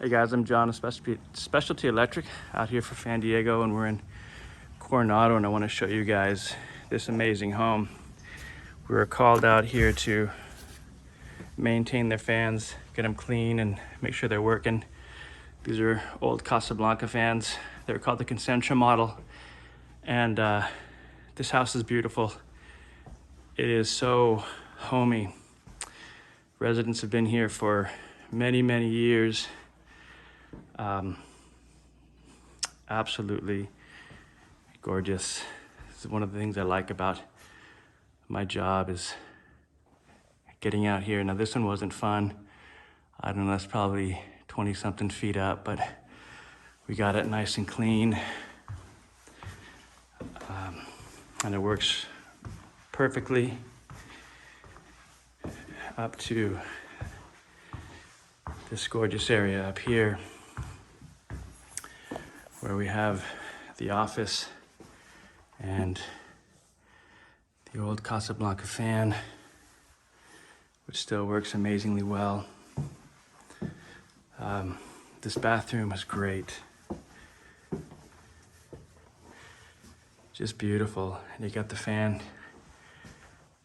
Hey guys, I'm John of Specialty Electric out here for San Diego, and we're in Coronado, and I want to show you guys this amazing home. We were called out here to maintain their fans, get them clean and make sure they're working. These are old Casablanca fans. They're called the Concentra model, and this house is beautiful. It is so homey. Residents have been here for many years. Absolutely gorgeous. This is one of the things I like about my job, is getting out here. Now this one wasn't fun. I don't know, that's probably 20 something feet up, but we got it nice and clean. And it works perfectly up to this gorgeous area up here, where we have the office and the old Casablanca fan, which still works amazingly well. This bathroom is great. Just beautiful. And you got the fan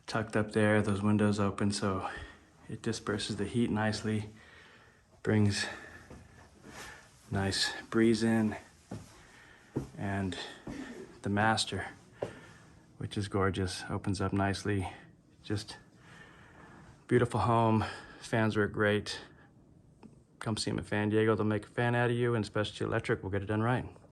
tucked up there, those windows open, so it disperses the heat nicely, brings nice breeze in. And the master, which is gorgeous, opens up nicely. Just beautiful home. Fans work great. Come see them at San Diego. They'll make a fan out of you, and Specialty Electric will get it done right.